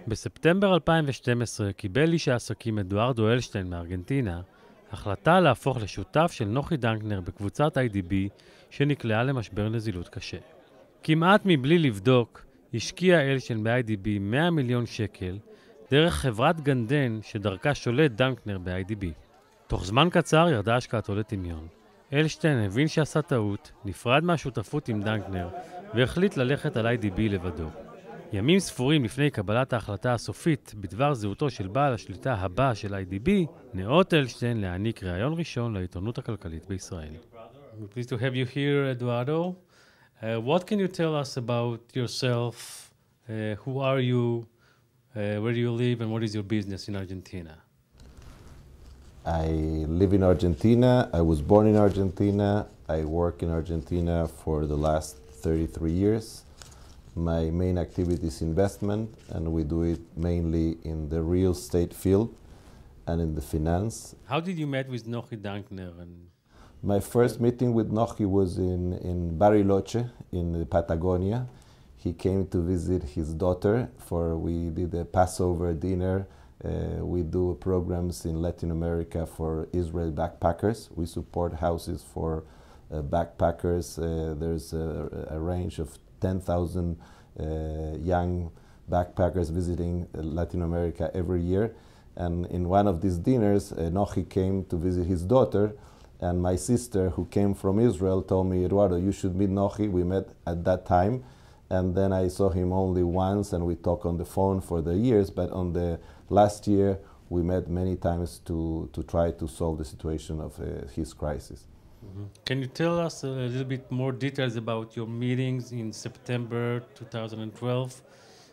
בספטמבר 2012 קיבל איש העסקים אדוארדו אלשטיין מארגנטינה החלטה להפוך לשותף של נוחי דנקנר בקבוצת IDB שנקלעה למשבר נזילות קשה. כמעט מבלי לבדוק, השקיע אלשטיין ב-IDB 100 מיליון שקל דרך חברת בגנדן שדרכה שולט דנקנר ב-IDB. תוך זמן קצר ירדה השקעתו לטמיון. אלשטיין הבין שעשה טעות, נפרד מהשותפות עם דנקנר והחליט ללכת על IDB לבדו. ימים ספורים לפני קבלת ההחלטה הסופית בדבר זהותו של בעל השליטה הבא של IDB, נאות אלשטיין להעניק ראיון ראשון לעיתונות הכלכלית בישראל. Pleased to have you here, Eduardo. What can you tell us about yourself? Who are you? Where do you live and what is your business in Argentina? I live in Argentina. I was born in Argentina. I work in Argentina for the last 33 years. My main activity is investment, and we do it mainly in the real estate field and in the finance. How did you meet with Nochi Dankner? My first meeting with Nochi was in Bariloche in Patagonia. He came to visit his daughter we did a Passover dinner. We do programs in Latin America for Israel backpackers. We support houses for backpackers. There's a range of 10,000 young backpackers visiting Latin America every year. And in one of these dinners, Nochi came to visit his daughter, and my sister, who came from Israel, told me, Eduardo, you should meet Nochi. We met at that time, and then I saw him only once, and we talked on the phone for the years, but on the last year, we met many times to try to solve the situation of his crisis. Can you tell us a little bit more details about your meetings in September 2012?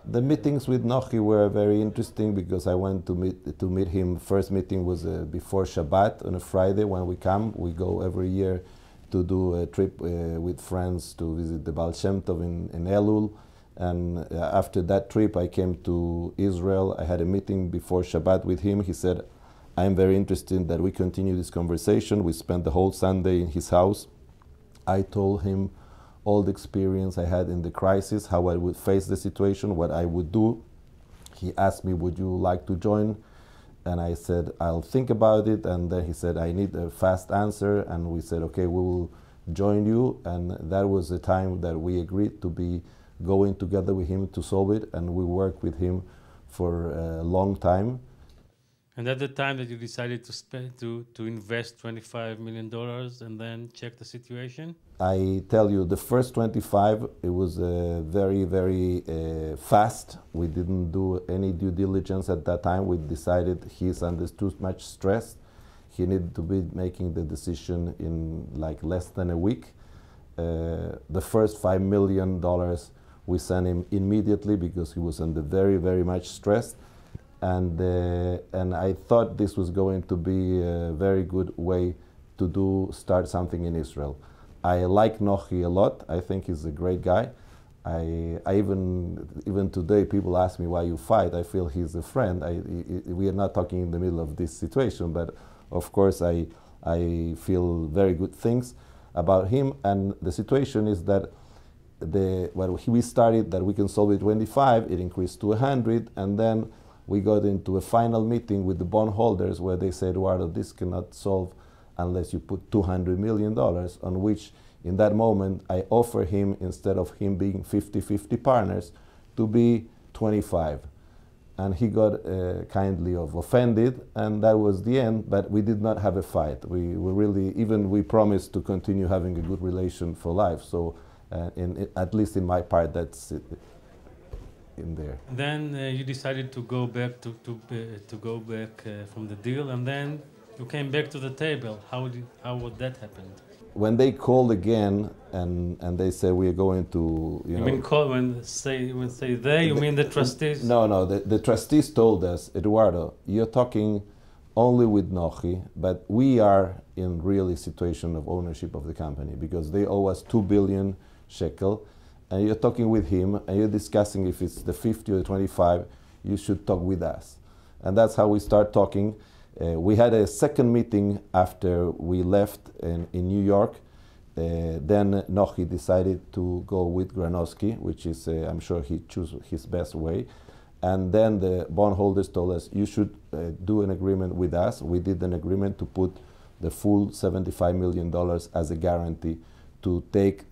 The meetings with Nochi were very interesting because I went to meet him. First meeting was before Shabbat on a Friday when we come. We go every year to do a trip with friends to visit the Baal Shem Tov in Elul. And after that trip, I came to Israel. I had a meeting before Shabbat with him. He said, I'm very interested that we continue this conversation. We spent the whole Sunday in his house. I told him all the experience I had in the crisis, how I would face the situation, what I would do. He asked me, would you like to join? And I said, I'll think about it. And then he said, I need a fast answer. And we said, okay, we will join you. And that was the time that we agreed to be going together with him to solve it. And we worked with him for a long time. And at the time that you decided to invest $25 million and then check the situation? I tell you, the first 25, it was very, very fast. We didn't do any due diligence at that time. We decided he's under too much stress. He needed to be making the decision in like less than a week. The first $5 million we sent him immediately because he was under very, very much stress. And I thought this was going to be a very good way to start something in Israel. I like Nochi a lot. I think he's a great guy. I even today people ask me why you fight. I feel he's a friend. We are not talking in the middle of this situation, but of course I feel very good things about him. And the situation is that when we started that we can solve it 25, it increased to 100, and then we got into a final meeting with the bondholders where they said, Eduardo, this cannot solve unless you put $200 million, on which in that moment I offer him, instead of him being 50-50 partners, to be 25. And he got kindly offended, and that was the end, but we did not have a fight. We promised to continue having a good relation for life, so at least in my part, that's it. In there. Then you decided to go back from the deal, and then you came back to the table. How would that happen? When they called again and they said we are going to, you mean call when say they? You mean the trustees? No. The trustees told us, Eduardo, you're talking only with Nochi, but we are in really situation of ownership of the company because they owe us 2 billion shekel. And you're talking with him, and you're discussing if it's the 50 or the 25, you should talk with us. And that's how we start talking. We had a second meeting after we left in New York. then Nochi decided to go with Granowski, which is, I'm sure he chose his best way. And then the bondholders told us, you should do an agreement with us. We did an agreement to put the full $75 million as a guarantee to take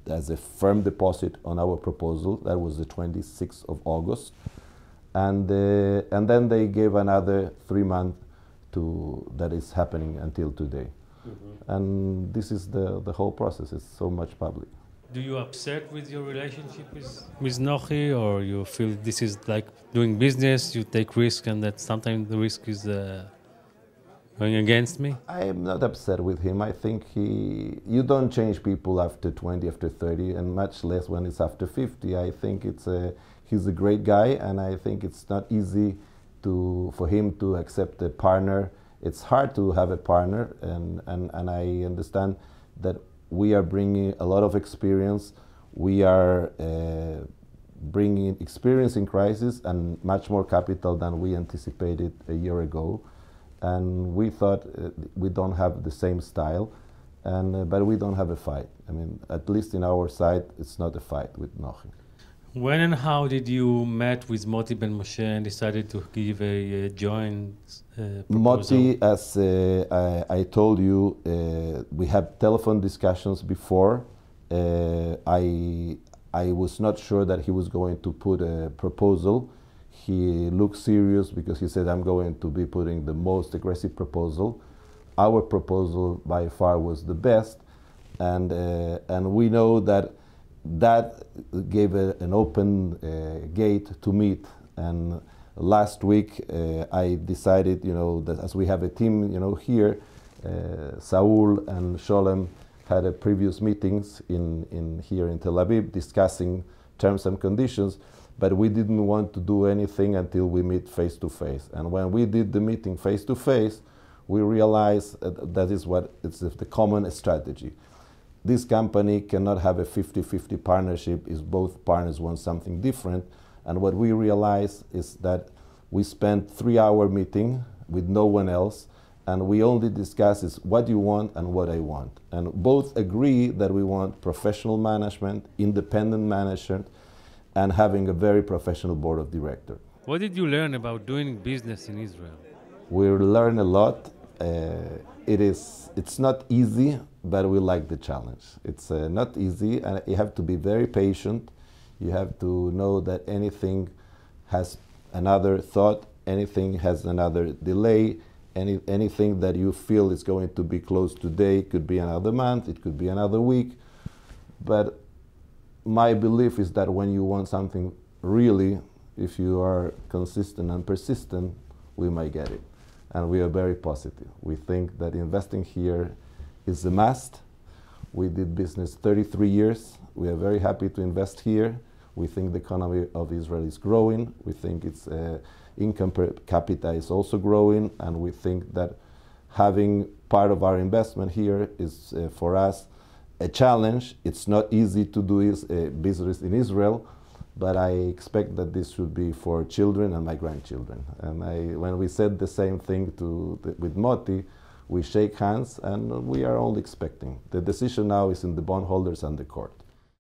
as a firm deposit on our proposal. That was the 26th of August. And then they gave another 3 months that is happening until today. Mm-hmm. And this is the whole process. It's so much public. Do you upset with your relationship with Nochi, or you feel this is like doing business, you take risk and that sometimes the risk is going against me? I am not upset with him. I think you don't change people after 20, after 30, and much less when it's after 50. I think he's a great guy, and I think it's not easy for him to accept a partner. It's hard to have a partner, and I understand that we are bringing a lot of experience. We are bringing experience in crisis and much more capital than we anticipated a year ago. And we thought we don't have the same style, but we don't have a fight. I mean, at least in our side, it's not a fight with Nochi. When and how did you met with Moti Ben Moshe and decided to give a joint proposal? Moti, as I told you, we had telephone discussions before. I was not sure that he was going to put a proposal. He looked serious because he said, I'm going to be putting the most aggressive proposal. Our proposal by far was the best. And we know that gave an open gate to meet. And last week I decided, that as we have a team, here, Saul and Sholem had a previous meetings here in Tel Aviv discussing terms and conditions, but we didn't want to do anything until we meet face to face. And when we did the meeting face to face, we realized that is what it's the common strategy. This company cannot have a 50-50 partnership if both partners want something different. And what we realized is that we spent 3-hour meeting with no one else, and we only discuss is what you want and what I want. And both agree that we want professional management, independent management, and having a very professional board of directors. What did you learn about doing business in Israel? We learned a lot. It's not easy, but we like the challenge. It's not easy, and you have to be very patient. You have to know that anything has another thought, anything has another delay, anything that you feel is going to be closed today could be another month, it could be another week. But my belief is that when you want something really, if you are consistent and persistent, we might get it. And we are very positive. We think that investing here is a must. We did business 33 years. We are very happy to invest here. We think the economy of Israel is growing. We think its income per capita is also growing. And we think that having part of our investment here is, for us, a challenge. It's not easy to do business in Israel, but I expect that this should be for children and my grandchildren. And when we said the same thing with Moti, we shake hands and we are only expecting. The decision now is in the bondholders and the court.